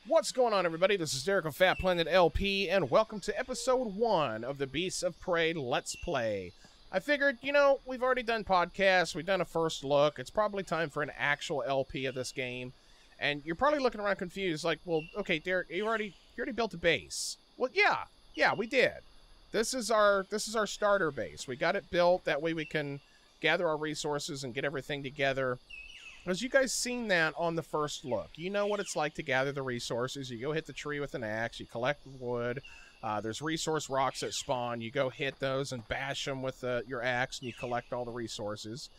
What's going on, everybody? This is Derek of Fat Planet LP, and welcome to episode 1 of the Beasts of Prey Let's Play. I figured, we've already done podcasts, we've done a first look, it's probably time for an actual LP of this game, and you're probably looking around confused, like, well, okay, Derek, you already built a base. Well, yeah, we did. This is our starter base. We got it built, that way we can gather our resources and get everything together. As you guys seen that on the first look, you know what it's like to gather the resources. You go hit the tree with an axe, you collect wood, there's resource rocks that spawn, you go hit those and bash them with your axe, and you collect all the resources.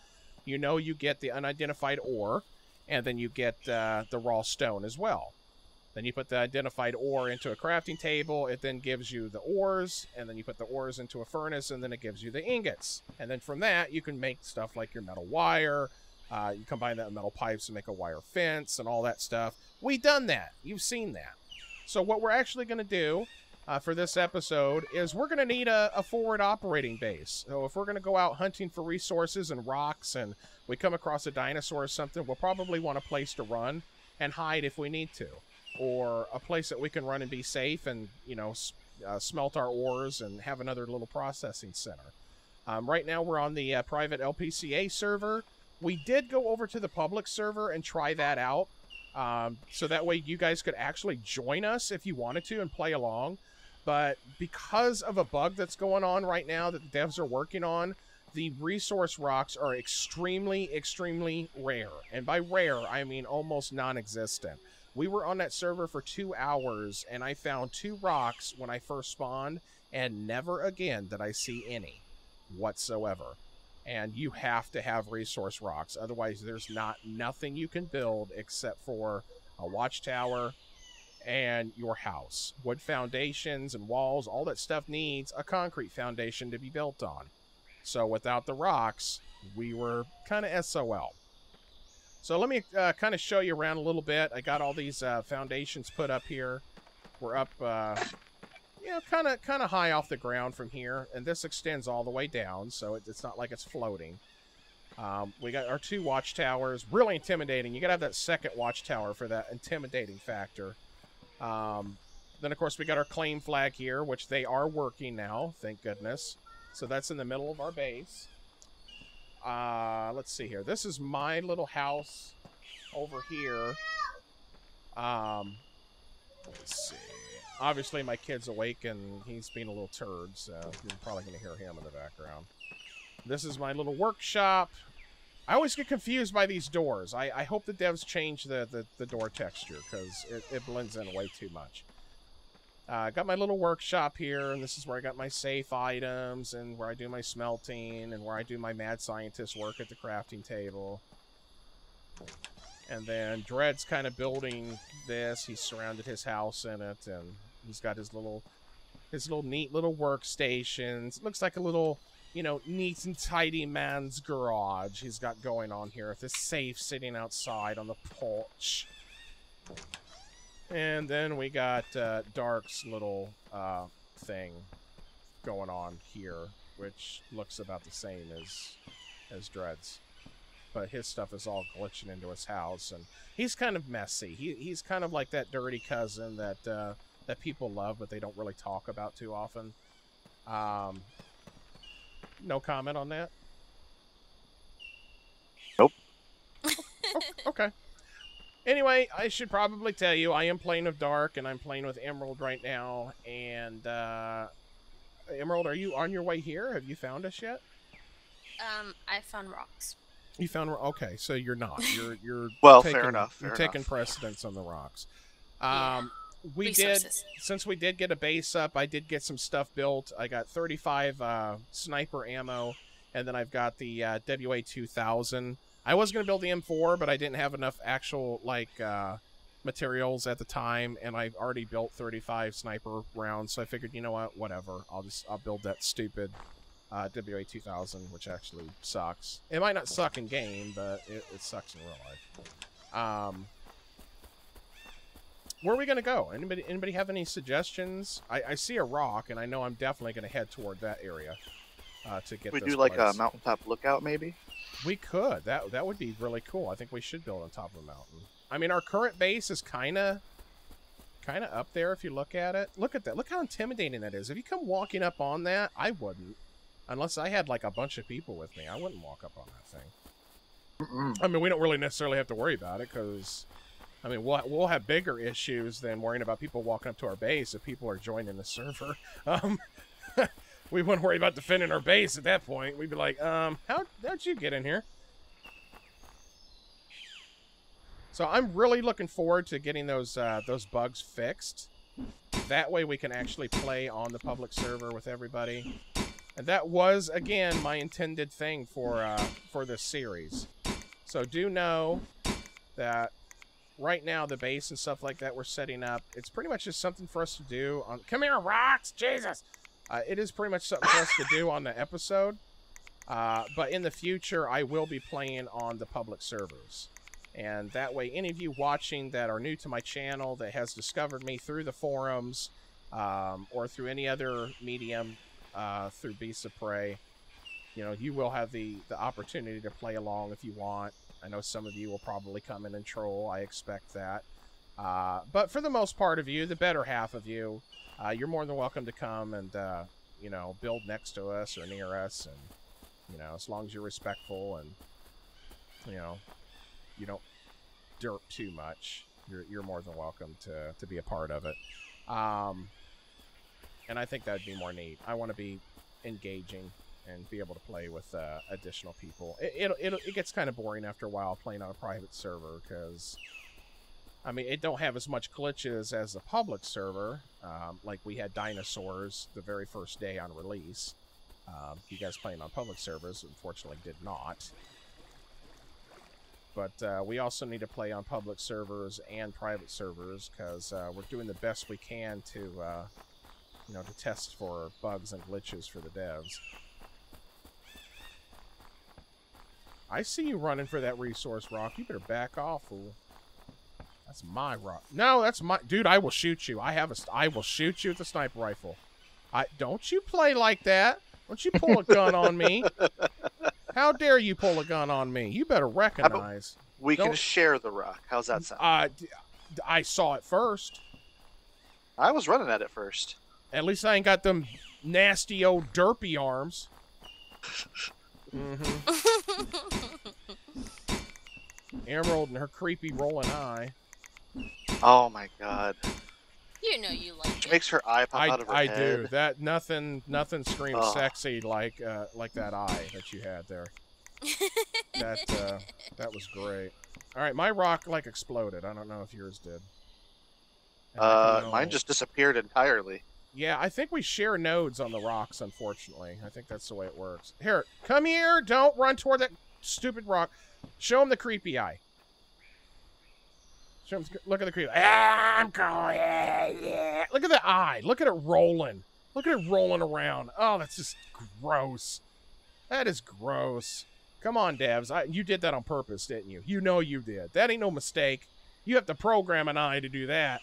You know you get the unidentified ore, and then you get the raw stone as well. Then you put the identified ore into a crafting table, it then gives you the ores, and then you put the ores into a furnace, and then it gives you the ingots. And then from that, you can make stuff like your metal wire. You combine that with metal pipes to make a wire fence and all that stuff. We done that. You've seen that. So what we're actually going to do for this episode is we're going to need a forward operating base. So if we're going to go out hunting for resources and rocks and we come across a dinosaur or something, we'll probably want a place to run and hide if we need to. Or a place that we can run and be safe and, smelt our ores and have another little processing center. Right now we're on the private LPCA server. We did go over to the public server and try that out, so that way you guys could actually join us if you wanted to and play along. But because of a bug that's going on right now that the devs are working on, the resource rocks are extremely, extremely rare. And by rare, I mean almost non-existent. We were on that server for 2 hours, and I found 2 rocks when I first spawned, and never again did I see any whatsoever. And you have to have resource rocks. Otherwise, there's nothing you can build except for a watchtower and your house. Wood foundations and walls, all that stuff needs a concrete foundation to be built on. So without the rocks, we were kind of SOL. So let me kind of show you around a little bit. I got all these foundations put up here. We're up... kind of high off the ground from here, and this extends all the way down, so it's not like it's floating. We got our 2 watchtowers, really intimidating. You gotta have that second watchtower for that intimidating factor. Then, of course, we got our claim flag here, which they are working now, thank goodness. So that's in the middle of our base. Let's see here. This is my little house over here. Let's see. Obviously, my kid's awake, and he's being a little turd, so you're probably going to hear him in the background. This is my little workshop. I always get confused by these doors. I hope the devs change the door texture, because it blends in way too much. I got my little workshop here, and this is where I got my safe items, and where I do my smelting, and where I do my mad scientist work at the crafting table. And then Dread's kind of building this. He's surrounded his house in it, and he's got his little neat little workstations. It looks like a little, neat and tidy man's garage he's got going on here with his safe sitting outside on the porch. And then we got Dark's little thing going on here, which looks about the same as Dread's. But his stuff is all glitching into his house, and he's kind of messy. He's kind of like that dirty cousin that people love, but they don't really talk about too often. No comment on that? Nope. Okay. Anyway, I should probably tell you, I am playing with Dark, and I'm playing with Emerald right now. And, Emerald, are you on your way here? Have you found us yet? I found rocks. You found... Okay, so you're not. You're well, taking, fair enough. You're taking precedence on the rocks. Yeah. We Resources. since we did get a base up, I did get some stuff built. I got 35 sniper ammo, and then I've got the WA-2000. I was going to build the M4, but I didn't have enough actual, materials at the time, and I've already built 35 sniper rounds, so I figured, you know what, whatever. I'll build that stupid WA-2000, which actually sucks. It might not suck in game, but it sucks in real life. Where are we going to go? Anybody have any suggestions? I see a rock, and I know I'm definitely going to head toward that area to get we this do like place. a mountaintop lookout, maybe? We could. That would be really cool. I think we should build on top of a mountain. I mean, our current base is kind of kind of up there if you look at it. Look at that. Look how intimidating that is. If you come walking up on that, I wouldn't. Unless I had, like, a bunch of people with me. I wouldn't walk up on that thing. I mean, we don't really necessarily have to worry about it, because, I mean, we'll have bigger issues than worrying about people walking up to our base if people are joining the server. We wouldn't worry about defending our base at that point. We'd be like, how'd you get in here? So I'm really looking forward to getting those bugs fixed. That way we can actually play on the public server with everybody. And that was, again, my intended thing for this series. So do know that right now the base and stuff like that we're setting up, it's pretty much just something for us to do on... Come here, rocks! Jesus! It is pretty much something for us to do on the episode. But in the future, I will be playing on the public servers. And that way, any of you watching that are new to my channel, that has discovered me through the forums, or through any other medium, through Beasts of Prey, you know, you will have the opportunity to play along if you want. I know some of you will probably come in and troll. I expect that. But for the most part of you, the better half of you, you're more than welcome to come and, you know, build next to us or near us. And, you know, as long as you're respectful and, you know, you don't derp too much, you're more than welcome to be a part of it. And I think that'd be more neat. I want to be engaging and be able to play with additional people. It gets kind of boring after a while playing on a private server, because, I mean, it don't have as much glitches as the public server. Like we had dinosaurs the very first day on release. You guys playing on public servers, unfortunately, did not. But we also need to play on public servers and private servers, because we're doing the best we can to, you know, to test for bugs and glitches for the devs. I see you running for that resource rock. You better back off, fool. That's my rock. No, that's my... Dude, I will shoot you. I will shoot you with the sniper rifle. Don't you play like that. Don't you pull a gun on me. How dare you pull a gun on me? You better recognize. We can share the rock. How's that sound? I saw it first. I was running at it first. At least I ain't got them nasty old derpy arms. Emerald and her creepy rolling eye. Oh my god. You know you like She it. makes her eye pop out of her head. I do. That nothing screams sexy like that eye that you had there. That was great. All right, my rock like exploded. I don't know if yours did. Mine just disappeared entirely. Yeah, I think we share nodes on the rocks, unfortunately. I think that's the way it works. Here, come here. Don't run toward that stupid rock. Show him the creepy eye. Show him, look at the creepy eye. Ah, I'm going. Yeah. Look at the eye. Look at it rolling. Look at it rolling around. Oh, that's just gross. That is gross. Come on, devs. You did that on purpose, didn't you? You know you did. That ain't no mistake. You have to program an eye to do that.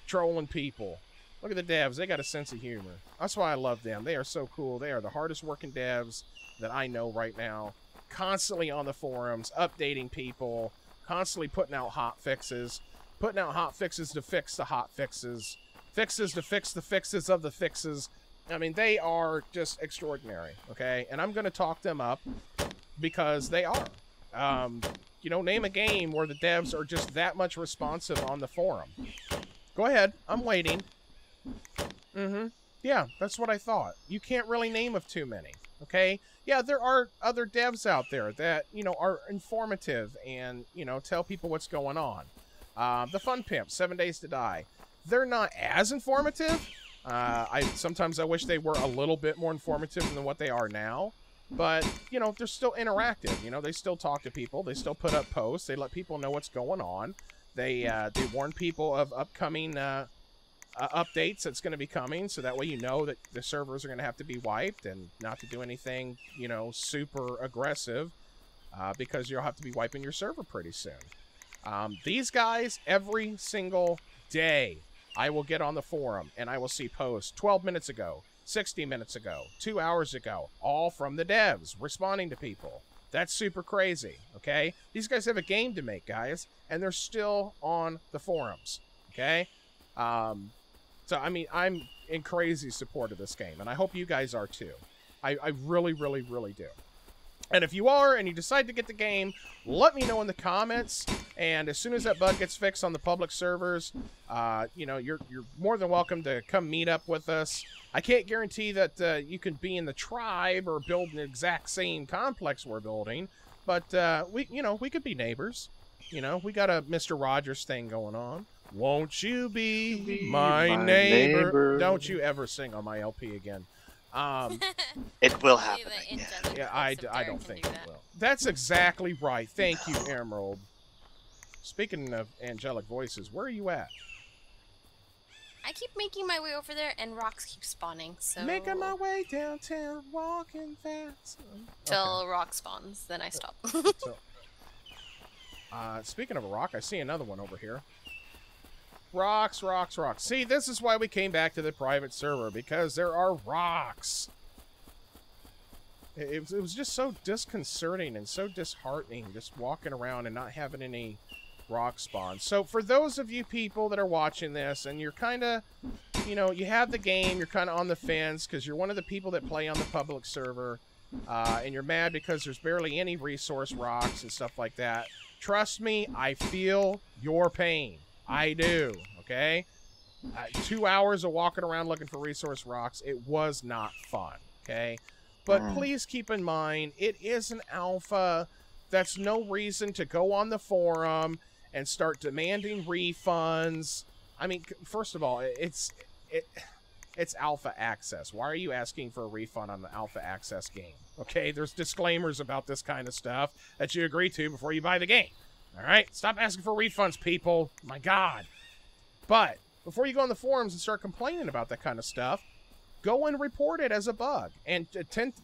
Trolling people. Look at the devs. They got a sense of humor. That's why I love them. They are so cool. They are the hardest working devs that I know right now. Constantly on the forums, updating people, constantly putting out hot fixes. Putting out hot fixes to fix the hot fixes. Fixes to fix the fixes of the fixes. I mean, they are just extraordinary, okay? And I'm going to talk them up because they are. You know, name a game where the devs are just that much responsive on the forum. Go ahead. I'm waiting. Yeah, that's what I thought. You can't really name of too many, okay? Yeah, there are other devs out there that, you know, are informative and, you know, tell people what's going on. The Fun Pimp, 7 Days to Die. They're not as informative. Sometimes I wish they were a little bit more informative than what they are now. But, you know, they're still interactive. You know, they still talk to people. They still put up posts. They let people know what's going on. They warn people of upcoming updates that's going to be coming, so that way you know that the servers are going to have to be wiped and not to do anything, you know, super aggressive, because you'll have to be wiping your server pretty soon. These guys, every single day, I will get on the forum and I will see posts 12 minutes ago, 60 minutes ago, 2 hours ago, all from the devs responding to people. That's super crazy, okay? These guys have a game to make, guys, and they're still on the forums, okay? So, I mean, I'm in crazy support of this game, and I hope you guys are too. I really, really, really do. And if you are, and you decide to get the game, let me know in the comments. And as soon as that bug gets fixed on the public servers, you know, you're more than welcome to come meet up with us. I can't guarantee that you can be in the tribe or build the exact same complex we're building, but we could be neighbors. You know, we got a Mr. Rogers thing going on. Won't you be my neighbor? Don't you ever sing on my LP again. It will happen. Yeah, I don't think it will. That's exactly right. Thank you, Emerald. Speaking of angelic voices, where are you at? I keep making my way over there, and rocks keep spawning, so... Making my way downtown, walking fast. Till rock spawns, then I stop. Speaking of a rock, I see another one over here. Rocks, rocks, rocks. See, this is why we came back to the private server, because there are rocks. It was just so disconcerting and so disheartening just walking around and not having any rock spawns. So for those of you people that are watching this and you're kind of, you know, you have the game, you're kind of on the fence because you're one of the people that play on the public server, and you're mad because there's barely any resource rocks and stuff like that. Trust me, I feel your pain. I do, okay? 2 hours of walking around looking for resource rocks, it was not fun, okay? But please keep in mind, it is an alpha. That's no reason to go on the forum and start demanding refunds. I mean, first of all, it's alpha access. Why are you asking for a refund on the alpha access game? Okay, there's disclaimers about this kind of stuff that you agree to before you buy the game. All right, stop asking for refunds, people. My God. But before you go on the forums and start complaining about that kind of stuff, go and report it as a bug. And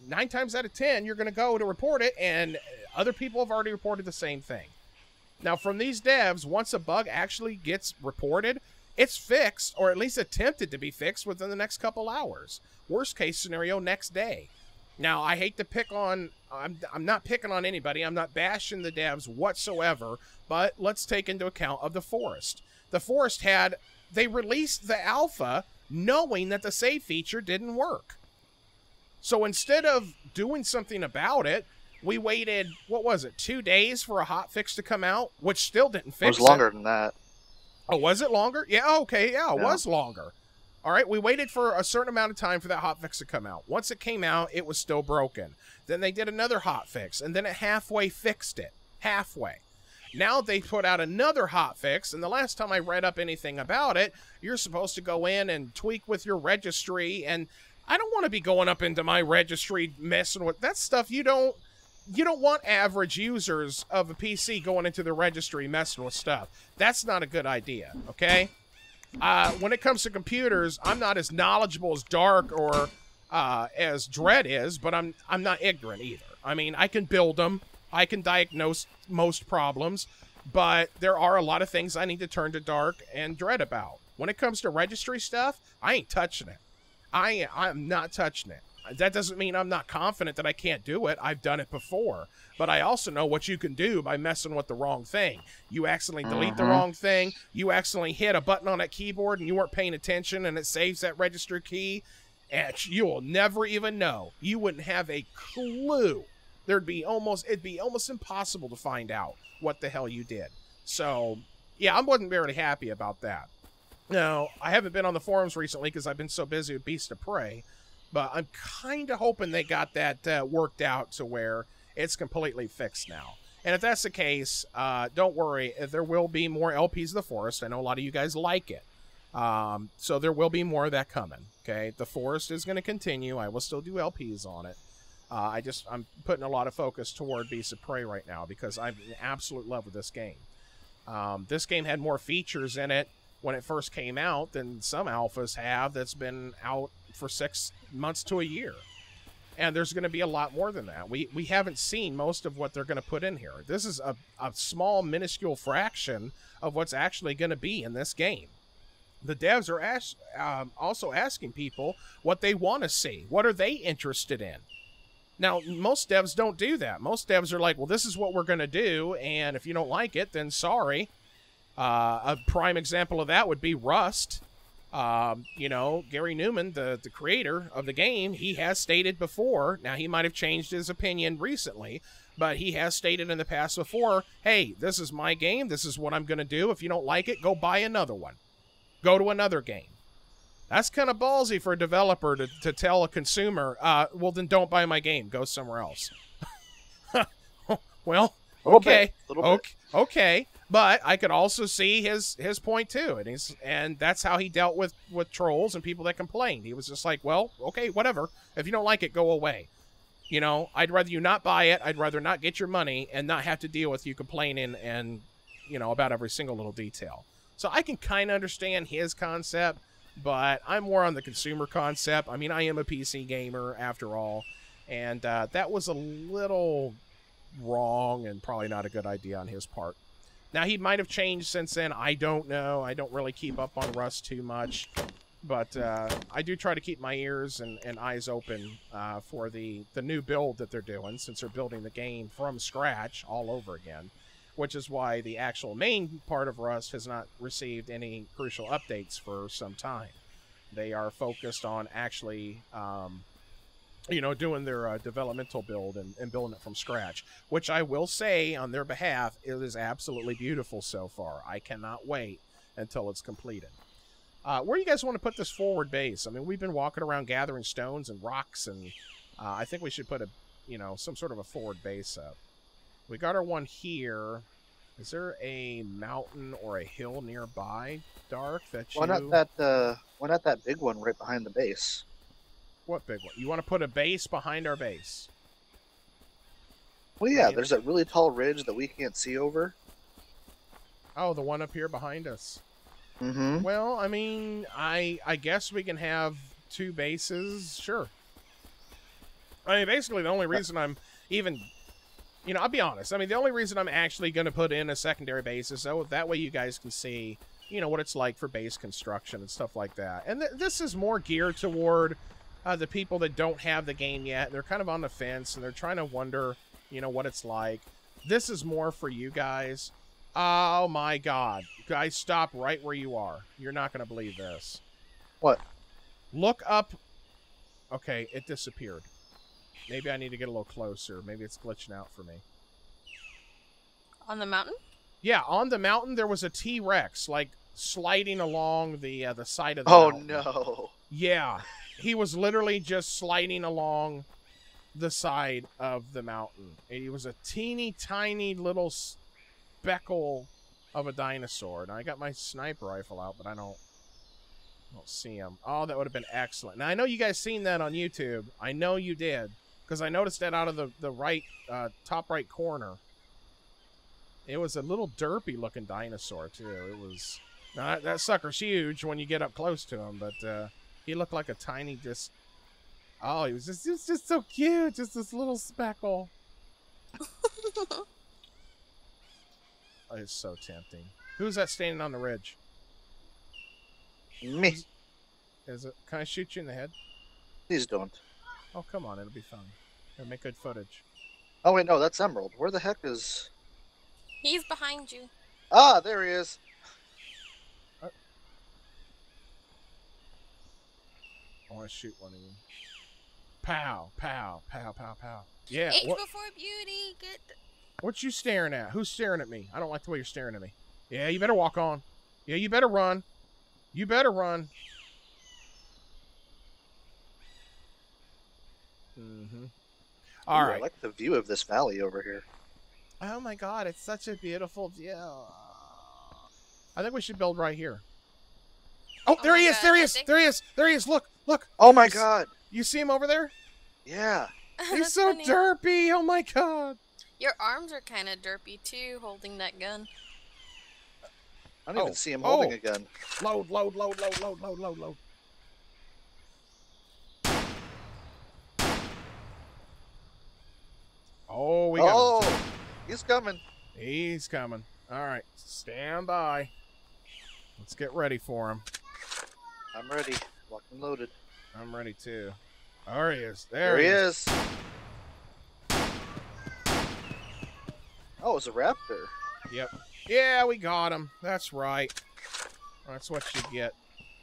9 times out of 10, you're going to go to report it, and other people have already reported the same thing. Now, from these devs, once a bug actually gets reported, it's fixed, or at least attempted to be fixed within the next couple hours. Worst case scenario, next day. Now, I hate to pick on, I'm not picking on anybody, I'm not bashing the devs whatsoever, but let's take into account of the Forest. The Forest they released the alpha knowing that the save feature didn't work. So instead of doing something about it, we waited, what was it, 2 days for a hotfix to come out, which still didn't fix it. It was longer than that. Oh, was it longer? Yeah, okay, yeah, it was longer. All right, we waited for a certain amount of time for that hotfix to come out. Once it came out, it was still broken. Then they did another hotfix, and then it halfway fixed it. Halfway. Now they put out another hotfix, and the last time I read up anything about it, you're supposed to go in and tweak with your registry, and I don't want to be going up into my registry messing with that stuff. You don't want average users of a PC going into the registry messing with stuff. That's not a good idea, okay? When it comes to computers, I'm not as knowledgeable as Dark or as Dread is, but I'm not ignorant either. I mean, I can build them. I can diagnose most problems, but there are a lot of things I need to turn to Dark and Dread about. When it comes to registry stuff, I ain't touching it. I'm not touching it. That doesn't mean I'm not confident that I can't do it. I've done it before. But I also know what you can do by messing with the wrong thing. You accidentally delete the wrong thing. You accidentally hit a button on that keyboard and you weren't paying attention and it saves that register key. And you will never even know. You wouldn't have a clue. It'd be almost impossible to find out what the hell you did. So, yeah, I wasn't very happy about that. Now, I haven't been on the forums recently because I've been so busy with Beast of Prey. But I'm kind of hoping they got that worked out to where it's completely fixed now. And if that's the case, don't worry. There will be more LPs of the Forest. I know a lot of you guys like it. So there will be more of that coming. Okay, the Forest is going to continue. I will still do LPs on it. I'm putting a lot of focus toward Beast of Prey right now because I'm in absolute love with this game. This game had more features in it when it first came out than some alphas have that's been out for 6 months to a year. And there's going to be a lot more than that. We haven't seen most of what they're going to put in here. This is a small, minuscule fraction of what's actually going to be in this game. The devs are also asking people what they want to see. What are they interested in? Now, most devs don't do that. Most devs are like, well, this is what we're going to do, and if you don't like it, then sorry. A prime example of that would be Rust. You know, Gary Newman, the creator of the game, he has stated before, now he might have changed his opinion recently, but he has stated in the past before, hey, this is my game, this is what I'm going to do. If you don't like it, go buy another one. Go to another game. That's kind of ballsy for a developer to tell a consumer, well, then don't buy my game, go somewhere else. Well, okay, okay. But I could also see his point too, and that's how he dealt with trolls and people that complained. He was just like, well, okay, whatever. If you don't like it, go away. You know, I'd rather you not buy it. I'd rather not get your money and not have to deal with you complaining and, you know, about every single little detail. So I can kind of understand his concept, but I'm more on the consumer concept. I mean, I am a PC gamer after all, and that was a little wrong and probably not a good idea on his part. Now, he might have changed since then. I don't know. I don't really keep up on Rust too much. But I do try to keep my ears and eyes open for the new build that they're doing, since they're building the game from scratch all over again, which is why the actual main part of Rust has not received any crucial updates for some time. They are focused on actually, you know, doing their developmental build and building it from scratch, which I will say on their behalf, it is absolutely beautiful so far. I cannot wait until it's completed. Where do you guys want to put this forward base? I mean, we've been walking around gathering stones and rocks, and I think we should put some sort of a forward base up. We got our one here. Is there a mountain or a hill nearby, Dark, that you... Why not that big one right behind the base? What big one? You want to put a base behind our base? Well, yeah, there's that really tall ridge that we can't see over. Oh, the one up here behind us. Mm-hmm. Well, I mean, I guess we can have two bases. Sure. I mean, basically, the only reason I'm even... You know, I'll be honest. I mean, the only reason I'm actually going to put in a secondary base is so that way you guys can see, you know, what it's like for base construction and stuff like that. And this is more geared toward the people that don't have the game yet. They're kind of on the fence, and they're trying to wonder, you know, what it's like. This is more for you guys. Oh, my God. Guys, stop right where you are. You're not going to believe this. What? Look up. Okay, it disappeared. Maybe I need to get a little closer. Maybe it's glitching out for me. On the mountain? Yeah, on the mountain there was a T-Rex, like, sliding along the side of the mountain. Oh, no. Yeah. He was literally just sliding along the side of the mountain. He was a teeny tiny little speckle of a dinosaur. Now, I got my sniper rifle out, but I don't see him. Oh, that would have been excellent. Now, I know you guys seen that on YouTube. I know you did, because I noticed that out of the right, top right corner. It was a little derpy-looking dinosaur, too. It was... Now, that sucker's huge when you get up close to him, but he looked like a tiny just... Oh, he was just so cute. Just this little speckle. Oh, it's so tempting. Who's that standing on the ridge? Me. Is it? Can I shoot you in the head? Please don't. Oh, come on. It'll be fun. It'll make good footage. Oh, wait, no, that's Emerald. Where the heck is... He's behind you. Ah, there he is. I want to shoot one of you. Pow, pow, pow, pow, pow. Yeah. Age before beauty. Get... What you staring at? Who's staring at me? I don't like the way you're staring at me. Yeah, you better walk on. Yeah, you better run. You better run. Mm-hmm. All right. I like the view of this valley over here. Oh my God, it's such a beautiful view. I think we should build right here. Oh, there he is! There he is! There he is! There he is! Look! Look! Oh my God! You see him over there? Yeah. He's so funny. derpy! Oh my God! Your arms are kind of derpy too, holding that gun. I don't even see him holding a gun. Load, load, load, load, load, load, load, load. Oh, we got him. He's coming. He's coming. All right, stand by. Let's get ready for him. I'm ready. Locked and loaded. I'm ready too. There he is. There he is. Oh, it's a raptor. Yep. Yeah, we got him. That's right. That's what you get.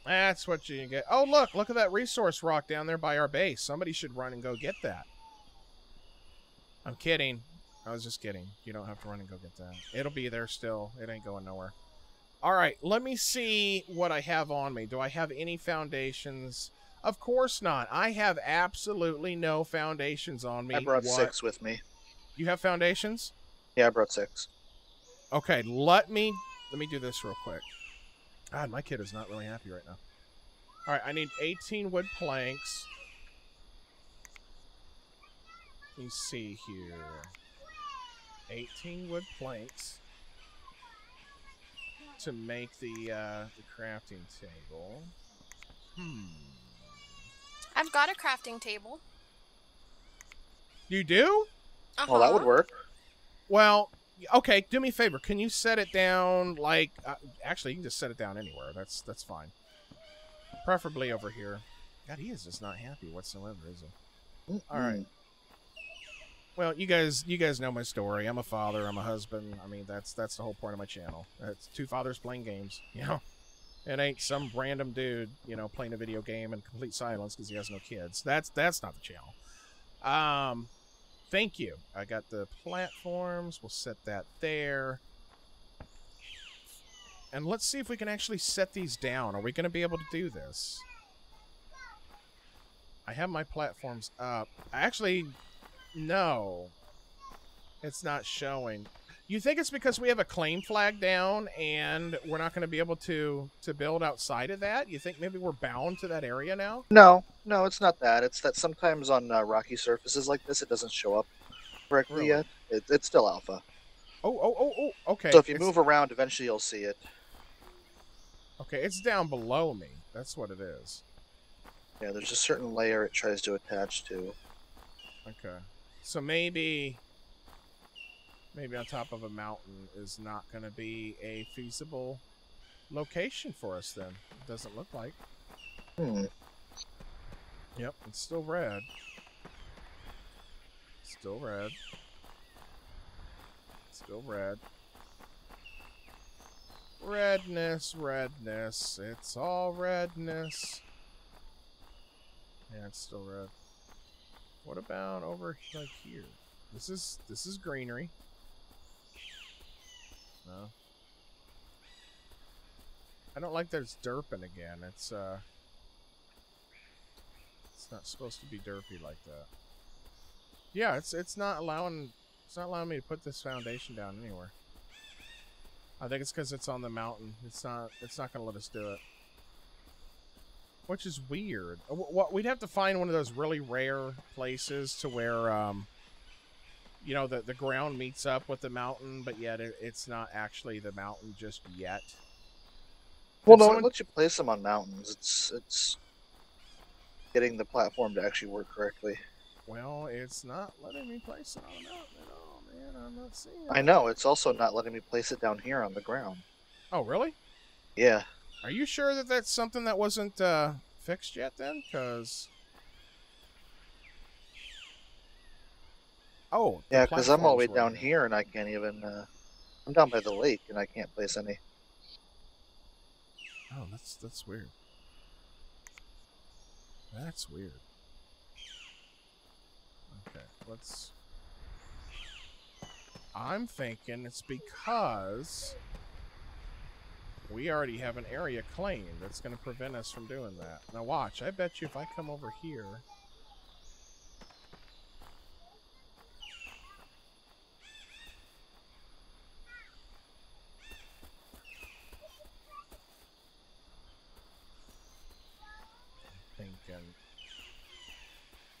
That's what you get. Oh, look at that resource rock down there by our base. Somebody should run and go get that. I'm kidding. I was just kidding. You don't have to run and go get that. It'll be there still. It ain't going nowhere. All right, let me see what I have on me. Do I have any foundations? Of course not. I have absolutely no foundations on me. I brought 6 with me. You have foundations? Yeah, I brought 6. Okay, let me do this real quick. God, my kid is not really happy right now. All right, I need 18 wood planks. Let me see here. 18 wood planks to make the crafting table. I've got a crafting table. You do? Well, that would work. Well, okay, do me a favor. Can you set it down, like... actually, you can just set it down anywhere. That's fine. Preferably over here. God, he is just not happy whatsoever, is he? All right. Well, you guys know my story. I'm a father. I'm a husband. I mean, that's the whole point of my channel. It's two fathers playing games, you know? It ain't some random dude, you know, playing a video game in complete silence because he has no kids. That's not the channel. Thank you. I got the platforms. We'll set that there. And let's see if we can actually set these down. Are we going to be able to do this? I have my platforms up. Actually, no. It's not showing. You think it's because we have a claim flag down and we're not going to be able to build outside of that? You think maybe we're bound to that area now? No, it's not that. It's that sometimes on rocky surfaces like this, it doesn't show up correctly yet. It's still alpha. Oh, okay. So if you move around, eventually you'll see it. Okay, it's down below me. That's what it is. Yeah, there's a certain layer it tries to attach to. Okay. So maybe on top of a mountain is not going to be a feasible location for us then. It doesn't look like. Yep, it's still red. Still red. Still red. Redness, redness. It's all redness. Yeah, it's still red. What about over like here? This is greenery. No. I don't like that it's derping again. It's not supposed to be derpy like that. Yeah, it's not allowing me to put this foundation down anywhere. I think it's because it's on the mountain. It's not gonna let us do it. Which is weird. We'd have to find one of those really rare places to where you know, the ground meets up with the mountain, but yet it's not actually the mountain just yet. Well, no, it lets you place them on mountains. It's getting the platform to actually work correctly. Well, it's not letting me place it on a mountain at all, man. I'm not seeing it. I know. It's also not letting me place it down here on the ground. Oh, really? Yeah. Are you sure that that's something that wasn't fixed yet then? Because... Oh, yeah, because I'm all the way down here and I can't even... I'm down by the lake and I can't place any. Oh, that's weird. That's weird. Okay, let's... I'm thinking it's because we already have an area claimed that's going to prevent us from doing that. Now watch, I bet you if I come over here...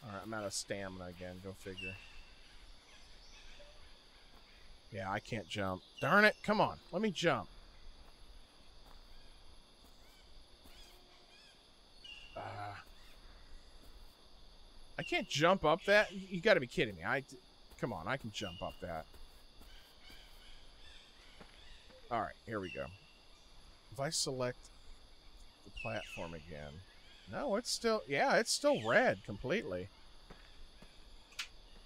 Alright, I'm out of stamina again. Go figure. Yeah, I can't jump. Darn it. Come on. Let me jump. I can't jump up that? You gotta be kidding me. Come on, I can jump up that. Alright, here we go. If I select the platform again... No, it's still... Yeah, it's still red completely.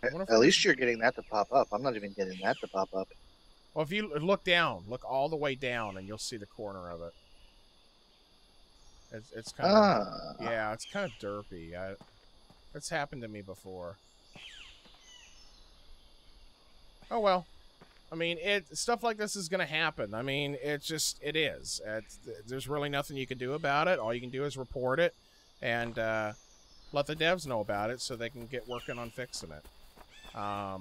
At least you're getting that to pop up. I'm not even getting that to pop up. Well, if you look down, look all the way down, and you'll see the corner of it. It's kind of, yeah, it's kind of derpy. It's happened to me before. Oh well. I mean, stuff like this is going to happen. I mean, it is. There's really nothing you can do about it. All you can do is report it and let the devs know about it so they can get working on fixing it. I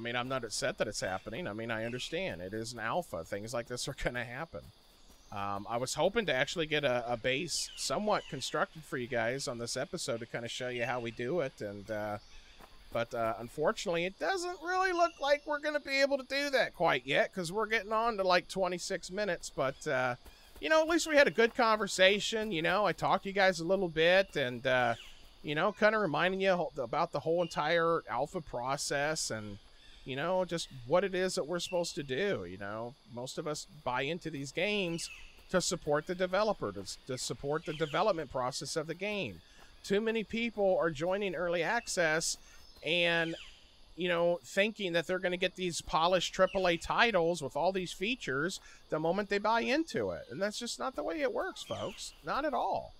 mean, I'm not upset that it's happening. I mean, I understand. It is an alpha. Things like this are going to happen. I was hoping to actually get a base somewhat constructed for you guys on this episode to kind of show you how we do it, and but unfortunately, it doesn't really look like we're going to be able to do that quite yet, because we're getting on to like 26 minutes. But, you know, at least we had a good conversation. You know, I talked to you guys a little bit and, you know, kind of reminding you about the whole entire alpha process and, you know, just what it is that we're supposed to do. You know, most of us buy into these games to support the developer, to support the development process of the game. Too many people are joining early access and, you know, thinking that they're going to get these polished AAA titles with all these features the moment they buy into it. And that's just not the way it works, folks. Not at all.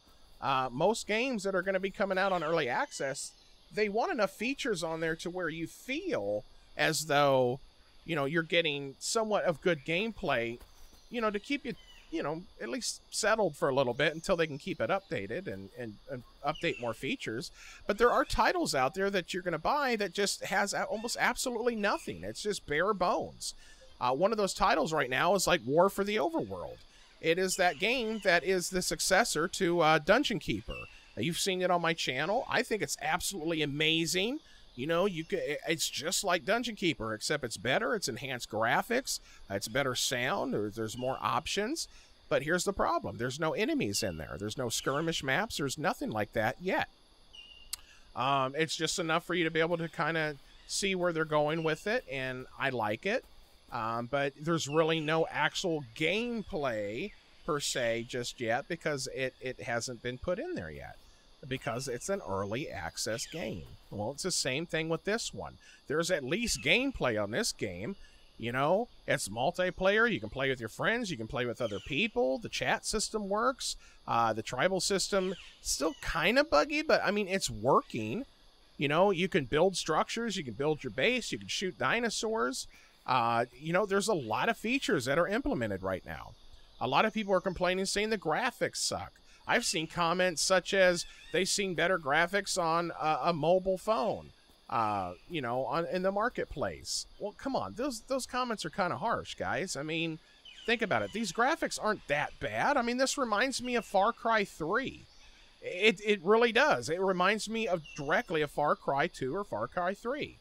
Most games that are going to be coming out on early access, they want enough features on there to where you feel as though, you know, you're getting somewhat of good gameplay, you know, to keep you, you know, at least settled for a little bit until they can keep it updated and update more features. But there are titles out there that you're going to buy that just has almost absolutely nothing. It's just bare bones. One of those titles right now is like War for the Overworld. It is that game that is the successor to Dungeon Keeper. Now, you've seen it on my channel. I think it's absolutely amazing. You know, it's just like Dungeon Keeper, except it's better. It's enhanced graphics. It's better sound. There's more options. But here's the problem. There's no enemies in there. There's no skirmish maps. There's nothing like that yet. It's just enough for you to be able to kind of see where they're going with it, and I like it. But there's really no actual gameplay, per se, just yet, because it hasn't been put in there yet. Because it's an early access game. Well, it's the same thing with this one. There's at least gameplay on this game. You know, it's multiplayer. You can play with your friends. You can play with other people. The chat system works. The tribal system still kind of buggy, but I mean, it's working. You know, you can build structures. You can build your base. You can shoot dinosaurs. You know, there's a lot of features that are implemented right now. A lot of people are complaining, saying the graphics suck. I've seen comments such as they've seen better graphics on a mobile phone, you know, in the marketplace. Well, come on. Those comments are kind of harsh, guys. I mean, think about it. These graphics aren't that bad. I mean, this reminds me of Far Cry 3. It really does. It reminds me directly of Far Cry 2 or Far Cry 3.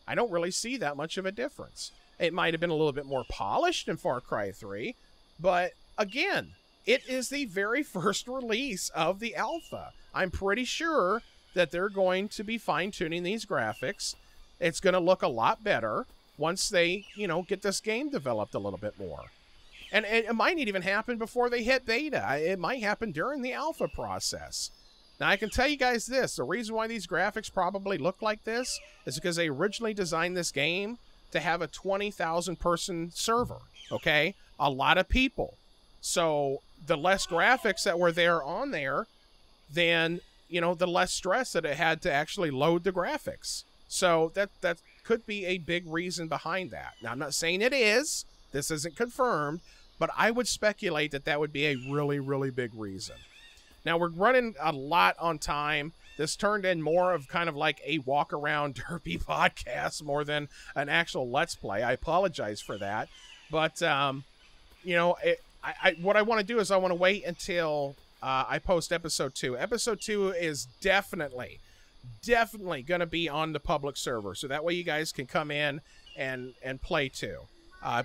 I don't really see that much of a difference. It might have been a little bit more polished in Far Cry 3, but again, it is the very first release of the alpha. I'm pretty sure that they're going to be fine-tuning these graphics. It's going to look a lot better once they, you know, get this game developed a little bit more. And it might not even happen before they hit beta. It might happen during the alpha process. Now, I can tell you guys this. The reason why these graphics probably look like this is because they originally designed this game to have a 20,000-person server, okay? A lot of people. So the less graphics that were there on there, then, you know, the less stress that it had to actually load the graphics. So that could be a big reason behind that. Now, I'm not saying it is. This isn't confirmed. But I would speculate that that would be a really, really big reason. Now, we're running a lot on time. This turned in more of kind of like a walk-around derpy podcast more than an actual Let's Play. I apologize for that. But, you know, what I want to do is I want to wait until I post episode 2. Episode 2 is definitely going to be on the public server. So that way you guys can come in and play too.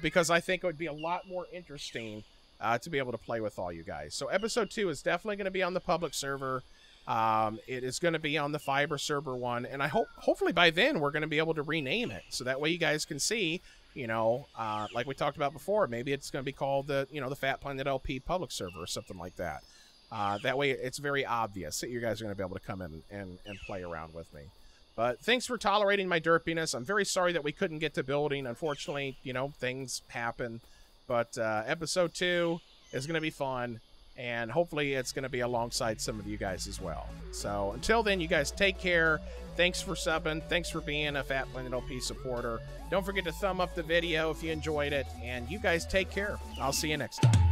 Because I think it would be a lot more interesting to be able to play with all you guys. So episode 2 is definitely going to be on the public server. It is going to be on the fiber server one. And I hopefully by then we're going to be able to rename it. So that way you guys can see, you know, like we talked about before, maybe it's going to be called the, you know, the Fat Planet LP public server or something like that. That way it's very obvious that you guys are going to be able to come in and play around with me. But thanks for tolerating my derpiness. I'm very sorry that we couldn't get to building. Unfortunately, you know, things happen. But episode 2 is going to be fun. And hopefully it's going to be alongside some of you guys as well. So until then, you guys take care. Thanks for subbing. Thanks for being a Fat Planet LP supporter. Don't forget to thumb up the video if you enjoyed it. And you guys take care. I'll see you next time.